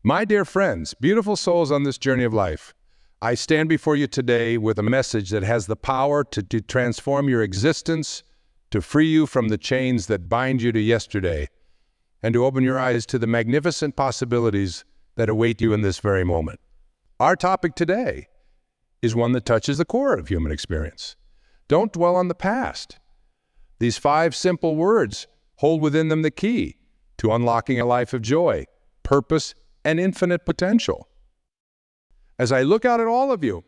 My dear friends, beautiful souls on this journey of life, I stand before you today with a message that has the power to transform your existence, to free you from the chains that bind you to yesterday, and to open your eyes to the magnificent possibilities that await you in this very moment. Our topic today is one that touches the core of human experience. Don't dwell on the past. These 5 simple words hold within them the key to unlocking a life of joy, purpose, and infinite potential. As I look out at all of you,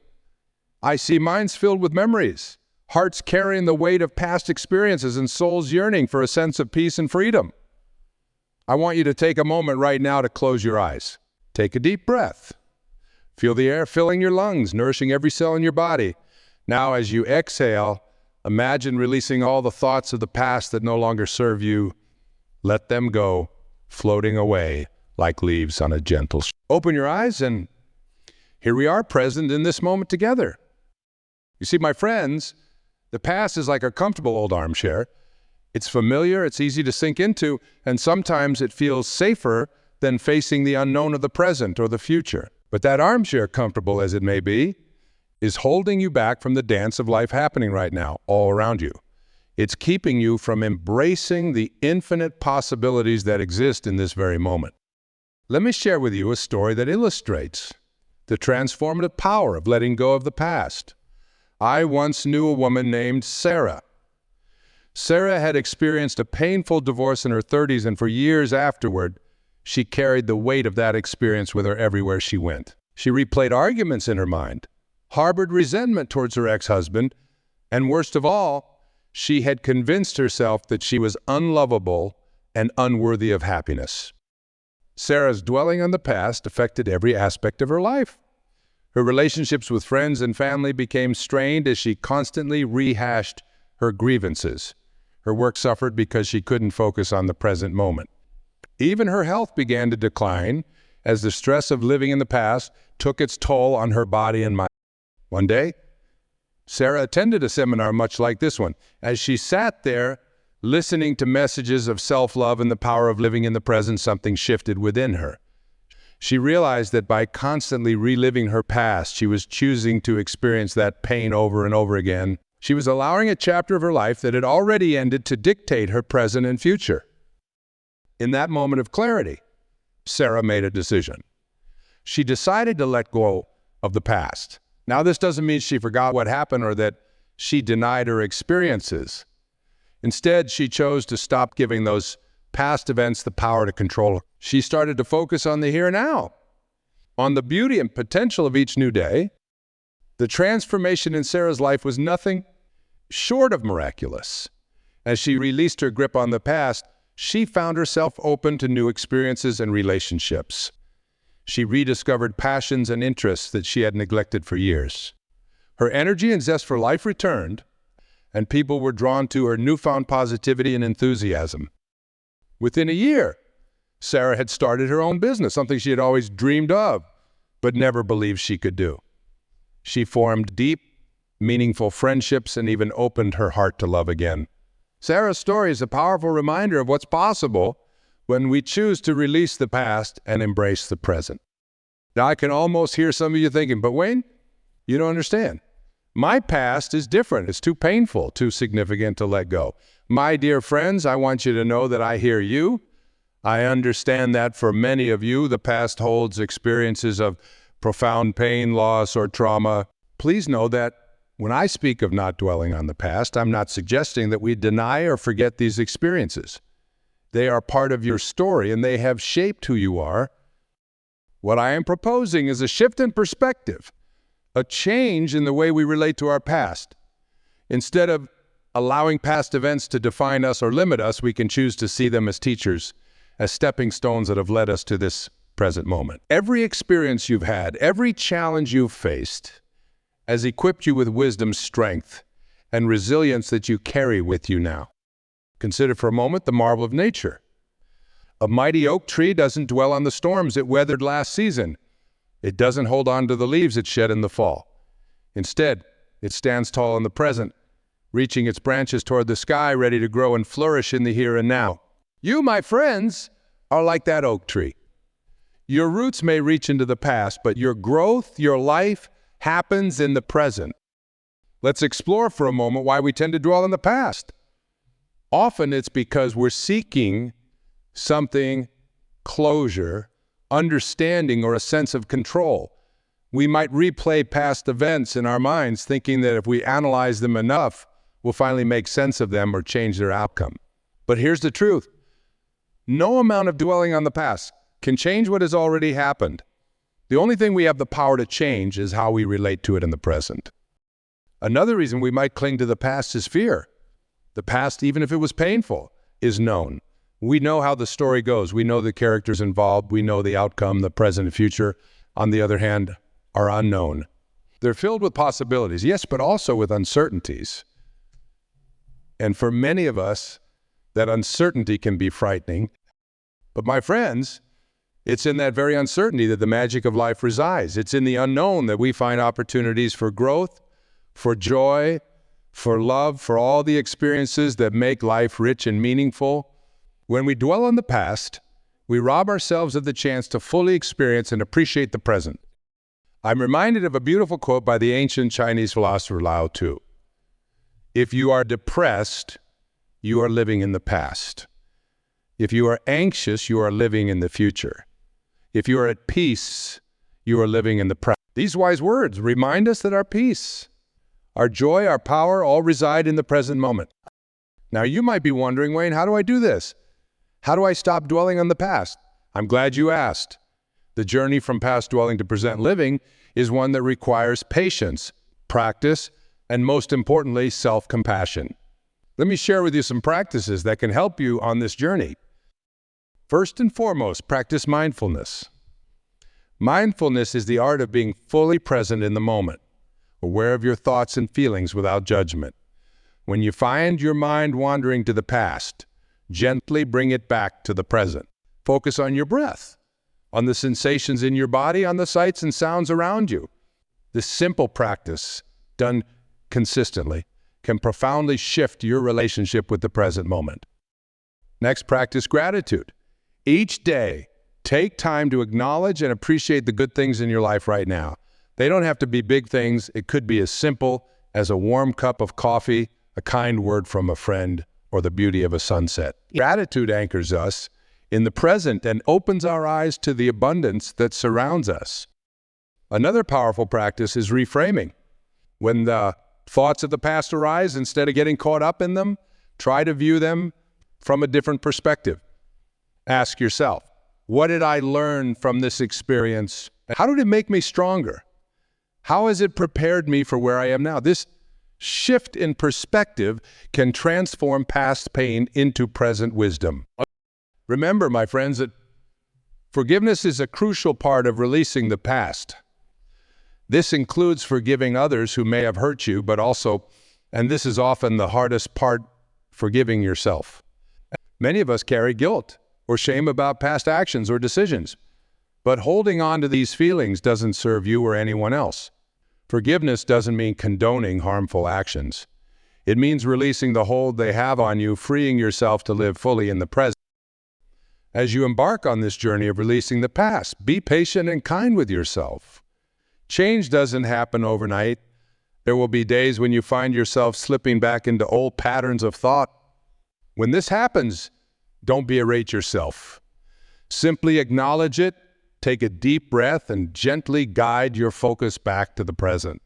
I see minds filled with memories, hearts carrying the weight of past experiences, and souls yearning for a sense of peace and freedom. I want you to take a moment right now to close your eyes. Take a deep breath. Feel the air filling your lungs, nourishing every cell in your body. Now, as you exhale, imagine releasing all the thoughts of the past that no longer serve you. Let them go, floating away like leaves on a gentle stream. Open your eyes, and here we are, present in this moment together. You see, my friends, the past is like a comfortable old armchair. It's familiar, it's easy to sink into, and sometimes it feels safer than facing the unknown of the present or the future. But that armchair, comfortable as it may be, is holding you back from the dance of life happening right now, all around you. It's keeping you from embracing the infinite possibilities that exist in this very moment. Let me share with you a story that illustrates the transformative power of letting go of the past. I once knew a woman named Sarah. Sarah had experienced a painful divorce in her 30s, and for years afterward, she carried the weight of that experience with her everywhere she went. She replayed arguments in her mind, harbored resentment towards her ex-husband, and worst of all, she had convinced herself that she was unlovable and unworthy of happiness. Sarah's dwelling on the past affected every aspect of her life. Her relationships with friends and family became strained as she constantly rehashed her grievances. Her work suffered because she couldn't focus on the present moment. Even her health began to decline as the stress of living in the past took its toll on her body and mind. One day, Sarah attended a seminar much like this one. As she sat there, listening to messages of self-love and the power of living in the present, something shifted within her. She realized that by constantly reliving her past, she was choosing to experience that pain over and over again. She was allowing a chapter of her life that had already ended to dictate her present and future. In that moment of clarity, Sarah made a decision. She decided to let go of the past. Now, this doesn't mean she forgot what happened or that she denied her experiences. Instead, she chose to stop giving those past events the power to control her. She started to focus on the here and now, on the beauty and potential of each new day. The transformation in Sarah's life was nothing short of miraculous. As she released her grip on the past, she found herself open to new experiences and relationships. She rediscovered passions and interests that she had neglected for years. Her energy and zest for life returned, and people were drawn to her newfound positivity and enthusiasm. Within a year, Sarah had started her own business, something she had always dreamed of, but never believed she could do. She formed deep, meaningful friendships and even opened her heart to love again. Sarah's story is a powerful reminder of what's possible when we choose to release the past and embrace the present. Now, I can almost hear some of you thinking, but Wayne, you don't understand. My past is different. It's too painful, too significant to let go. My dear friends, I want you to know that I hear you. I understand that for many of you, the past holds experiences of profound pain, loss, or trauma. Please know that when I speak of not dwelling on the past, I'm not suggesting that we deny or forget these experiences. They are part of your story, and they have shaped who you are. What I am proposing is a shift in perspective, a change in the way we relate to our past. Instead of allowing past events to define us or limit us, we can choose to see them as teachers, as stepping stones that have led us to this present moment. Every experience you've had, every challenge you've faced, has equipped you with wisdom, strength, and resilience that you carry with you now. Consider for a moment the marvel of nature. A mighty oak tree doesn't dwell on the storms it weathered last season. It doesn't hold on to the leaves it shed in the fall. Instead, it stands tall in the present, reaching its branches toward the sky, ready to grow and flourish in the here and now. You, my friends, are like that oak tree. Your roots may reach into the past, but your growth, your life, happens in the present. Let's explore for a moment why we tend to dwell in the past. Often it's because we're seeking something, closure, understanding, or a sense of control. We might replay past events in our minds, thinking that if we analyze them enough, we'll finally make sense of them or change their outcome. But here's the truth. No amount of dwelling on the past can change what has already happened. The only thing we have the power to change is how we relate to it in the present. Another reason we might cling to the past is fear. The past, even if it was painful, is known. We know how the story goes. We know the characters involved. We know the outcome. The present and future, on the other hand, are unknown. They're filled with possibilities, yes, but also with uncertainties. And for many of us, that uncertainty can be frightening. But my friends, it's in that very uncertainty that the magic of life resides. It's in the unknown that we find opportunities for growth, for joy, for love, for all the experiences that make life rich and meaningful. When we dwell on the past, we rob ourselves of the chance to fully experience and appreciate the present. I'm reminded of a beautiful quote by the ancient Chinese philosopher Lao Tzu. If you are depressed, you are living in the past. If you are anxious, you are living in the future. If you are at peace, you are living in the present. These wise words remind us that our peace, our joy, our power all reside in the present moment. Now you might be wondering, Wayne, how do I do this? How do I stop dwelling on the past? I'm glad you asked. The journey from past dwelling to present living is one that requires patience, practice, and most importantly, self-compassion. Let me share with you some practices that can help you on this journey. First and foremost, practice mindfulness. Mindfulness is the art of being fully present in the moment, aware of your thoughts and feelings without judgment. When you find your mind wandering to the past, gently bring it back to the present. Focus on your breath, on the sensations in your body, on the sights and sounds around you. This simple practice, done consistently, can profoundly shift your relationship with the present moment. Next, practice gratitude. Each day, take time to acknowledge and appreciate the good things in your life right now. They don't have to be big things. It could be as simple as a warm cup of coffee, a kind word from a friend, or the beauty of a sunset. Gratitude anchors us in the present and opens our eyes to the abundance that surrounds us. Another powerful practice is reframing. When the thoughts of the past arise, instead of getting caught up in them, try to view them from a different perspective. Ask yourself, what did I learn from this experience? How did it make me stronger? How has it prepared me for where I am now? This shift in perspective can transform past pain into present wisdom. Remember, my friends, that forgiveness is a crucial part of releasing the past. This includes forgiving others who may have hurt you, but also, and this is often the hardest part, forgiving yourself. Many of us carry guilt or shame about past actions or decisions, but holding on to these feelings doesn't serve you or anyone else. Forgiveness doesn't mean condoning harmful actions. It means releasing the hold they have on you, freeing yourself to live fully in the present. As you embark on this journey of releasing the past, be patient and kind with yourself. Change doesn't happen overnight. There will be days when you find yourself slipping back into old patterns of thought. When this happens, don't berate yourself. Simply acknowledge it, take a deep breath, and gently guide your focus back to the present.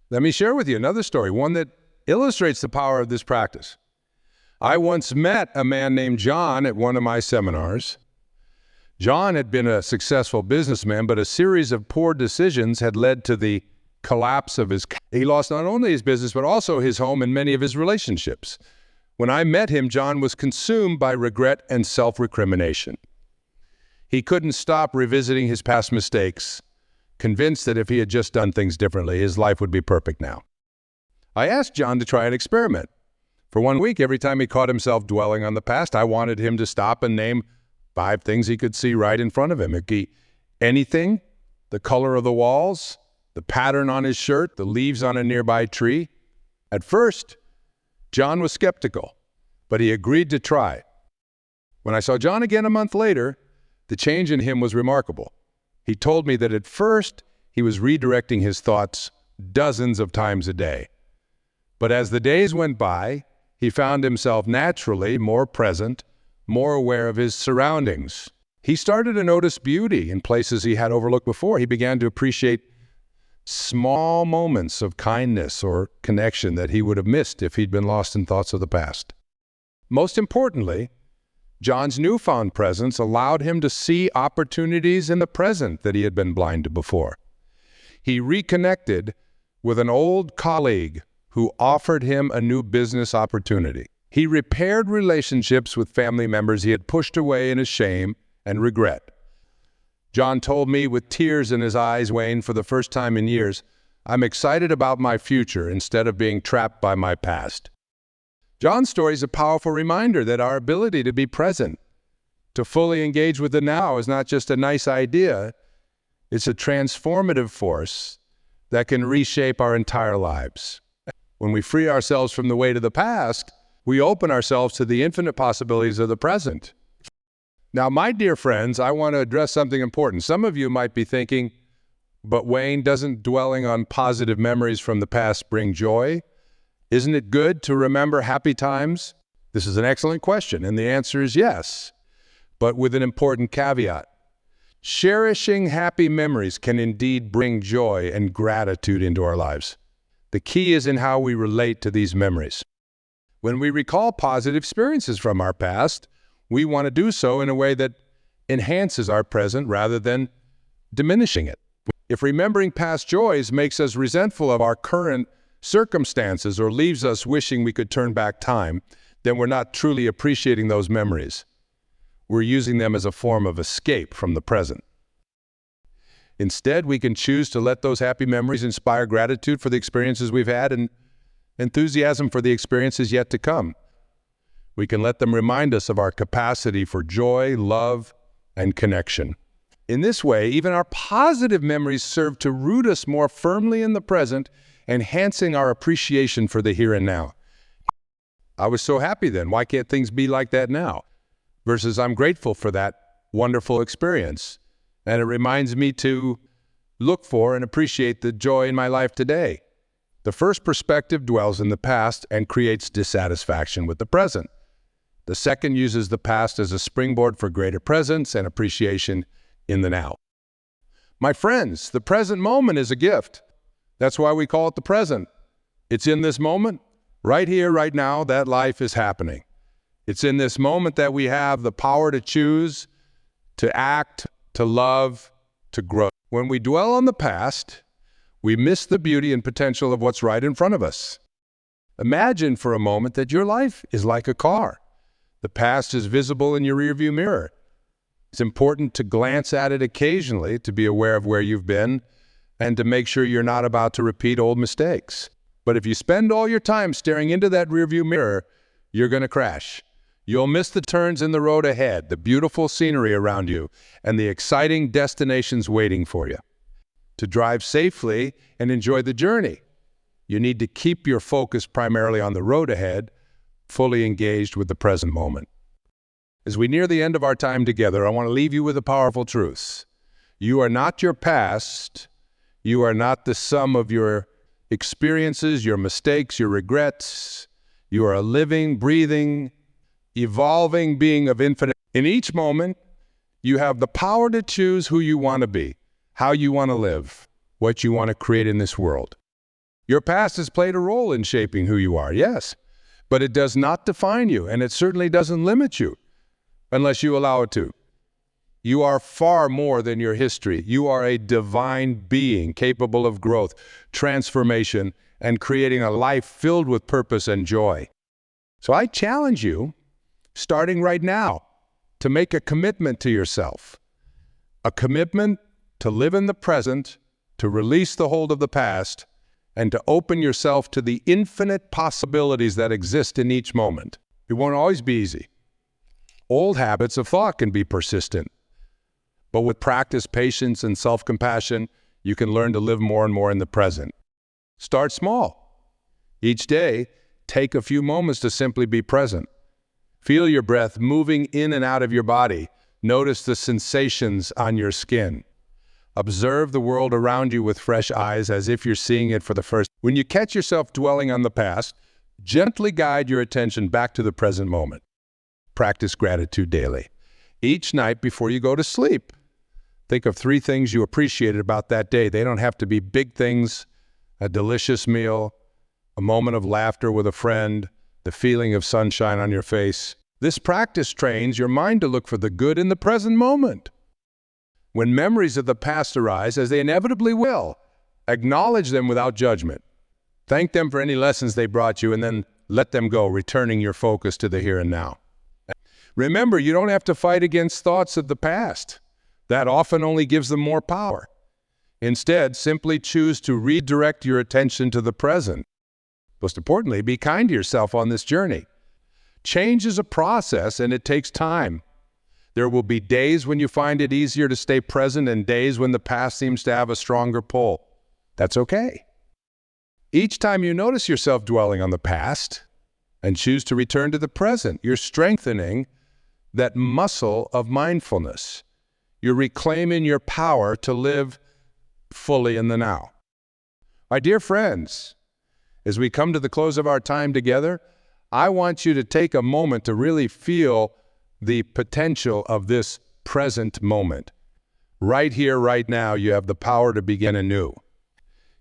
Let me share with you another story, one that illustrates the power of this practice. I once met a man named John at one of my seminars. John had been a successful businessman, but a series of poor decisions had led to the collapse of his... He lost not only his business, but also his home and many of his relationships. When I met him, John was consumed by regret and self-recrimination. He couldn't stop revisiting his past mistakes, convinced that if he had just done things differently, his life would be perfect now. I asked John to try an experiment. For 1 week, every time he caught himself dwelling on the past, I wanted him to stop and name 5 things he could see right in front of him. It could be anything, the color of the walls, the pattern on his shirt, the leaves on a nearby tree. At first, John was skeptical, but he agreed to try. When I saw John again a month later, The change in him was remarkable. He told me that at first he was redirecting his thoughts dozens of times a day. But as the days went by, he found himself naturally more present, more aware of his surroundings. He started to notice beauty in places he had overlooked before. He began to appreciate small moments of kindness or connection that he would have missed if he'd been lost in thoughts of the past. Most importantly, John's newfound presence allowed him to see opportunities in the present that he had been blind to before. He reconnected with an old colleague who offered him a new business opportunity. He repaired relationships with family members he had pushed away in his shame and regret. John told me with tears in his eyes, Wayne, for the first time in years, I'm excited about my future instead of being trapped by my past. John's story is a powerful reminder that our ability to be present, to fully engage with the now, is not just a nice idea, it's a transformative force that can reshape our entire lives. When we free ourselves from the weight of the past, we open ourselves to the infinite possibilities of the present. Now, my dear friends, I want to address something important. Some of you might be thinking, but Wayne, doesn't dwelling on positive memories from the past bring joy? Isn't it good to remember happy times? This is an excellent question, and the answer is yes, but with an important caveat. Cherishing happy memories can indeed bring joy and gratitude into our lives. The key is in how we relate to these memories. When we recall positive experiences from our past, we want to do so in a way that enhances our present rather than diminishing it. If remembering past joys makes us resentful of our current circumstances or leaves us wishing we could turn back time, then we're not truly appreciating those memories. We're using them as a form of escape from the present. Instead, we can choose to let those happy memories inspire gratitude for the experiences we've had and enthusiasm for the experiences yet to come. We can let them remind us of our capacity for joy, love, and connection. In this way, even our positive memories serve to root us more firmly in the present, enhancing our appreciation for the here and now. I was so happy then. Why can't things be like that now? Versus I'm grateful for that wonderful experience. And it reminds me to look for and appreciate the joy in my life today. The first perspective dwells in the past and creates dissatisfaction with the present. The second uses the past as a springboard for greater presence and appreciation in the now. My friends, the present moment is a gift. That's why we call it the present. It's in this moment, right here, right now, that life is happening. It's in this moment that we have the power to choose, to act, to love, to grow. When we dwell on the past, we miss the beauty and potential of what's right in front of us. Imagine for a moment that your life is like a car. The past is visible in your rearview mirror. It's important to glance at it occasionally to be aware of where you've been and to make sure you're not about to repeat old mistakes. But if you spend all your time staring into that rearview mirror, you're going to crash. You'll miss the turns in the road ahead, the beautiful scenery around you, and the exciting destinations waiting for you. To drive safely and enjoy the journey, you need to keep your focus primarily on the road ahead, fully engaged with the present moment. As we near the end of our time together, I want to leave you with a powerful truth. You are not your past. You are not the sum of your experiences, your mistakes, your regrets. You are a living, breathing, evolving being of infinite. In each moment, you have the power to choose who you want to be, how you want to live, what you want to create in this world. Your past has played a role in shaping who you are, yes, but it does not define you, and it certainly doesn't limit you unless you allow it to. You are far more than your history. You are a divine being capable of growth, transformation, and creating a life filled with purpose and joy. So I challenge you, starting right now, to make a commitment to yourself, a commitment to live in the present, to release the hold of the past, and to open yourself to the infinite possibilities that exist in each moment. It won't always be easy. Old habits of thought can be persistent, but with practice, patience, and self-compassion, you can learn to live more and more in the present. Start small. Each day, take a few moments to simply be present. Feel your breath moving in and out of your body. Notice the sensations on your skin. Observe the world around you with fresh eyes as if you're seeing it for the first time. When you catch yourself dwelling on the past, gently guide your attention back to the present moment. Practice gratitude daily. Each night before you go to sleep, think of 3 things you appreciated about that day. They don't have to be big things: a delicious meal, a moment of laughter with a friend, the feeling of sunshine on your face. This practice trains your mind to look for the good in the present moment. When memories of the past arise, as they inevitably will, acknowledge them without judgment. Thank them for any lessons they brought you, and then let them go, returning your focus to the here and now. Remember, you don't have to fight against thoughts of the past. That often only gives them more power. Instead, simply choose to redirect your attention to the present. Most importantly, be kind to yourself on this journey. Change is a process, and it takes time. There will be days when you find it easier to stay present and days when the past seems to have a stronger pull. That's okay. Each time you notice yourself dwelling on the past and choose to return to the present, you're strengthening that muscle of mindfulness. You're reclaiming your power to live fully in the now. My dear friends, as we come to the close of our time together, I want you to take a moment to really feel the potential of this present moment. Right here, right now, you have the power to begin anew.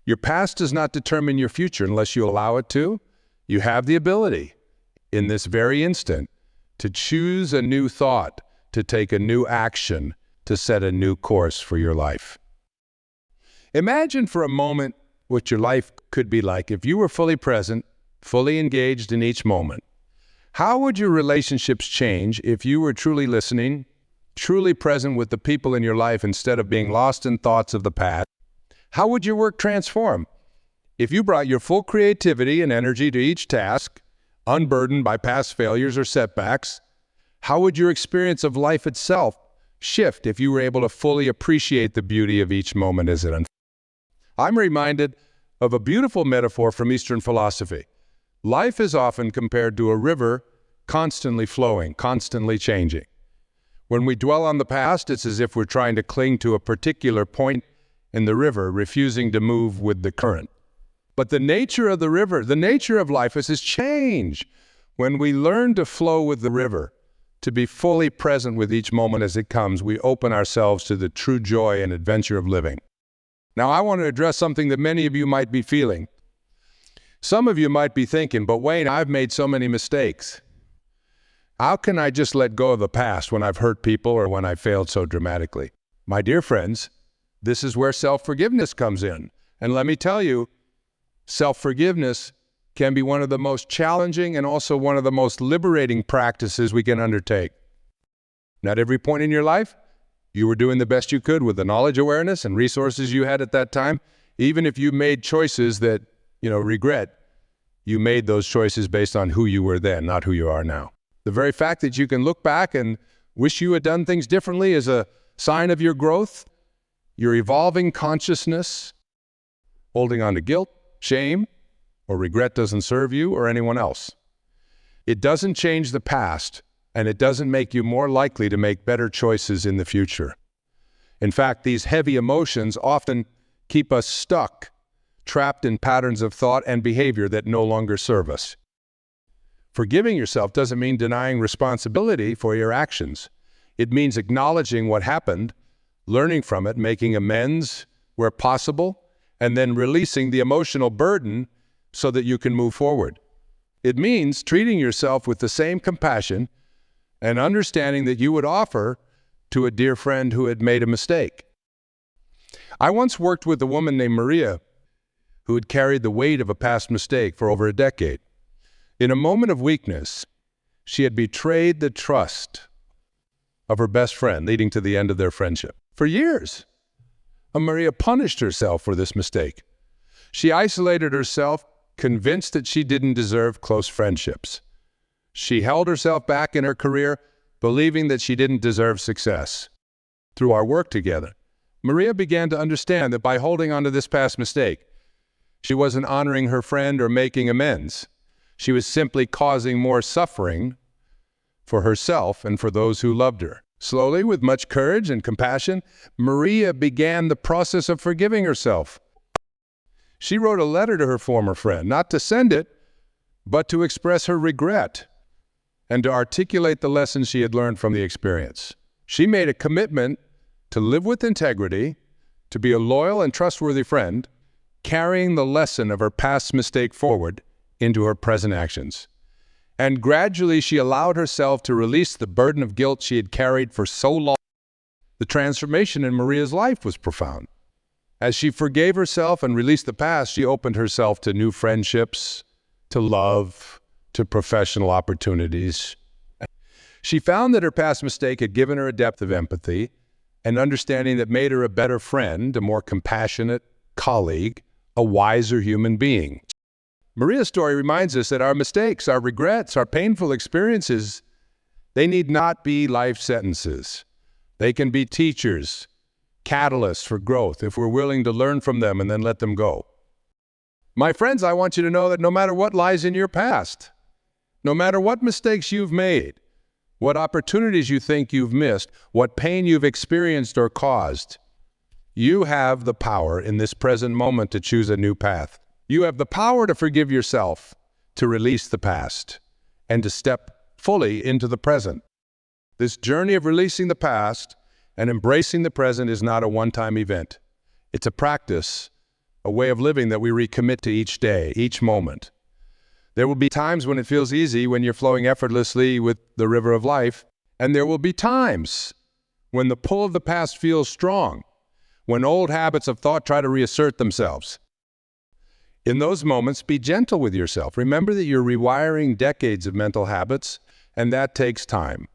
Your past does not determine your future unless you allow it to. You have the ability, in this very instant, to choose a new thought, to take a new action, to set a new course for your life. Imagine for a moment what your life could be like if you were fully present, fully engaged in each moment. How would your relationships change if you were truly listening, truly present with the people in your life instead of being lost in thoughts of the past? How would your work transform if you brought your full creativity and energy to each task, unburdened by past failures or setbacks? How would your experience of life itself shift if you were able to fully appreciate the beauty of each moment as it unfolds? I'm reminded of a beautiful metaphor from Eastern philosophy. Life is often compared to a river constantly flowing, constantly changing. When we dwell on the past, it's as if we're trying to cling to a particular point in the river, refusing to move with the current. But the nature of the river, the nature of life is change. When we learn to flow with the river, to be fully present with each moment as it comes, we open ourselves to the true joy and adventure of living. Now, I want to address something that many of you might be feeling. Some of you might be thinking, but Wayne, I've made so many mistakes. How can I just let go of the past when I've hurt people or when I failed so dramatically? My dear friends, this is where self-forgiveness comes in. And let me tell you, self-forgiveness can be one of the most challenging and also one of the most liberating practices we can undertake. Not every point in your life, you were doing the best you could with the knowledge, awareness, and resources you had at that time. Even if you made choices that, regret, you made those choices based on who you were then, not who you are now. The very fact that you can look back and wish you had done things differently is a sign of your growth, your evolving consciousness. Holding on to guilt, shame, or regret doesn't serve you or anyone else. It doesn't change the past, and it doesn't make you more likely to make better choices in the future. In fact, these heavy emotions often keep us stuck, trapped in patterns of thought and behavior that no longer serve us. Forgiving yourself doesn't mean denying responsibility for your actions. It means acknowledging what happened, learning from it, making amends where possible, and then releasing the emotional burden so that you can move forward. It means treating yourself with the same compassion and understanding that you would offer to a dear friend who had made a mistake. I once worked with a woman named Maria who had carried the weight of a past mistake for over a decade. In a moment of weakness, she had betrayed the trust of her best friend, leading to the end of their friendship. For years, Maria punished herself for this mistake. She isolated herself, convinced that she didn't deserve close friendships. She held herself back in her career, believing that she didn't deserve success. Through our work together, Maria began to understand that by holding on to this past mistake, she wasn't honoring her friend or making amends. She was simply causing more suffering for herself and for those who loved her. Slowly, with much courage and compassion, Maria began the process of forgiving herself. She wrote a letter to her former friend, not to send it, but to express her regret and to articulate the lessons she had learned from the experience. She made a commitment to live with integrity, to be a loyal and trustworthy friend, carrying the lesson of her past mistake forward into her present actions. And gradually she allowed herself to release the burden of guilt she had carried for so long. The transformation in Maria's life was profound. As she forgave herself and released the past, she opened herself to new friendships, to love, to professional opportunities. She found that her past mistake had given her a depth of empathy and understanding that made her a better friend, a more compassionate colleague, a wiser human being. Maria's story reminds us that our mistakes, our regrets, our painful experiences, they need not be life sentences. They can be teachers, catalysts for growth if we're willing to learn from them and then let them go. My friends, I want you to know that no matter what lies in your past, no matter what mistakes you've made, what opportunities you think you've missed, what pain you've experienced or caused, you have the power in this present moment to choose a new path. You have the power to forgive yourself, to release the past, and to step fully into the present. This journey of releasing the past and embracing the present is not a one-time event. It's a practice, a way of living that we recommit to each day, each moment. There will be times when it feels easy, when you're flowing effortlessly with the river of life, and there will be times when the pull of the past feels strong, when old habits of thought try to reassert themselves. In those moments, be gentle with yourself. Remember that you're rewiring decades of mental habits, and that takes time.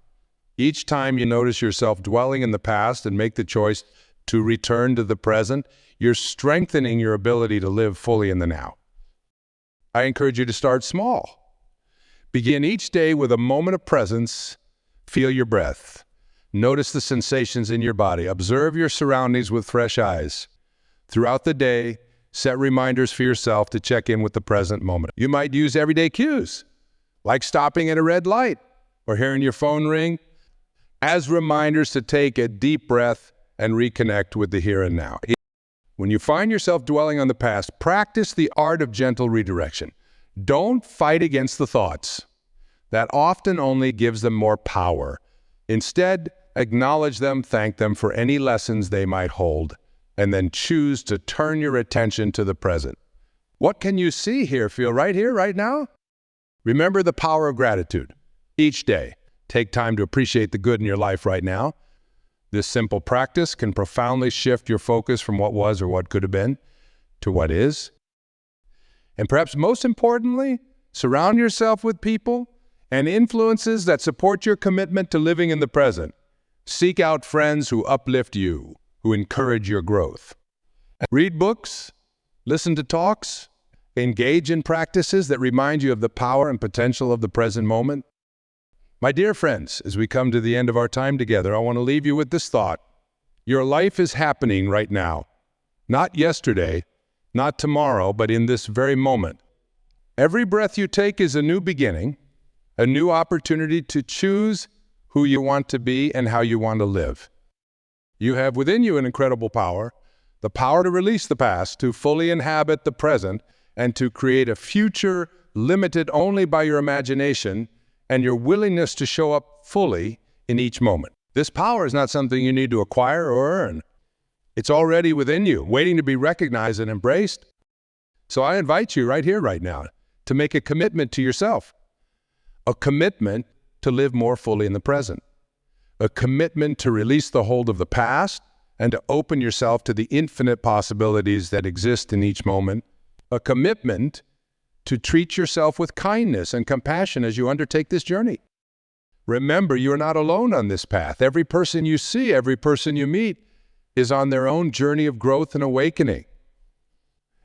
Each time you notice yourself dwelling in the past and make the choice to return to the present, you're strengthening your ability to live fully in the now. I encourage you to start small. Begin each day with a moment of presence. Feel your breath. Notice the sensations in your body. Observe your surroundings with fresh eyes. Throughout the day, set reminders for yourself to check in with the present moment. You might use everyday cues, like stopping at a red light or hearing your phone ring, as reminders to take a deep breath and reconnect with the here and now. When you find yourself dwelling on the past, practice the art of gentle redirection. Don't fight against the thoughts. That often only gives them more power. Instead, acknowledge them, thank them for any lessons they might hold, and then choose to turn your attention to the present. What can you see here, feel right here, right now? Remember the power of gratitude. Each day, take time to appreciate the good in your life right now. This simple practice can profoundly shift your focus from what was or what could have been to what is. And perhaps most importantly, surround yourself with people and influences that support your commitment to living in the present. Seek out friends who uplift you, who encourage your growth. Read books, listen to talks, engage in practices that remind you of the power and potential of the present moment. My dear friends, as we come to the end of our time together, I want to leave you with this thought. Your life is happening right now. Not yesterday, not tomorrow, but in this very moment. Every breath you take is a new beginning, a new opportunity to choose who you want to be and how you want to live. You have within you an incredible power, the power to release the past, to fully inhabit the present, and to create a future limited only by your imagination and your willingness to show up fully in each moment. This power is not something you need to acquire or earn. It's already within you, waiting to be recognized and embraced. So I invite you right here, right now, to make a commitment to yourself, a commitment to live more fully in the present, a commitment to release the hold of the past and to open yourself to the infinite possibilities that exist in each moment, a commitment to treat yourself with kindness and compassion as you undertake this journey. Remember, you're not alone on this path. Every person you see, every person you meet is on their own journey of growth and awakening.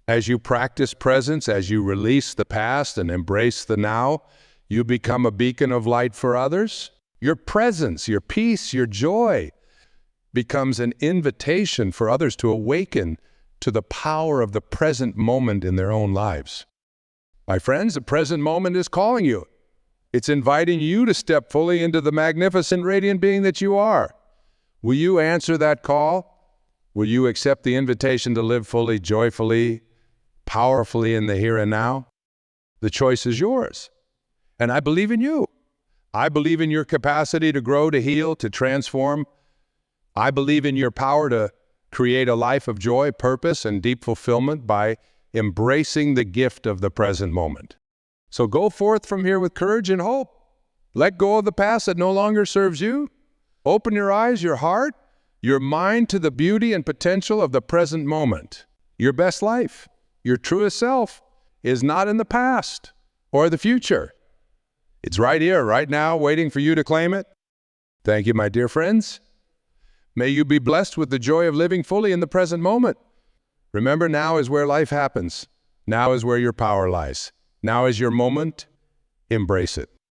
As you practice presence, as you release the past and embrace the now, you become a beacon of light for others. Your presence, your peace, your joy becomes an invitation for others to awaken to the power of the present moment in their own lives. My friends, the present moment is calling you. It's inviting you to step fully into the magnificent, radiant being that you are. Will you answer that call? Will you accept the invitation to live fully, joyfully, powerfully in the here and now? The choice is yours. And I believe in you. I believe in your capacity to grow, to heal, to transform. I believe in your power to create a life of joy, purpose, and deep fulfillment by embracing the gift of the present moment. So go forth from here with courage and hope. Let go of the past that no longer serves you. Open your eyes, your heart, your mind to the beauty and potential of the present moment. Your best life, your truest self, is not in the past or the future. It's right here, right now, waiting for you to claim it. Thank you, my dear friends. May you be blessed with the joy of living fully in the present moment. Remember, now is where life happens. Now is where your power lies. Now is your moment. Embrace it.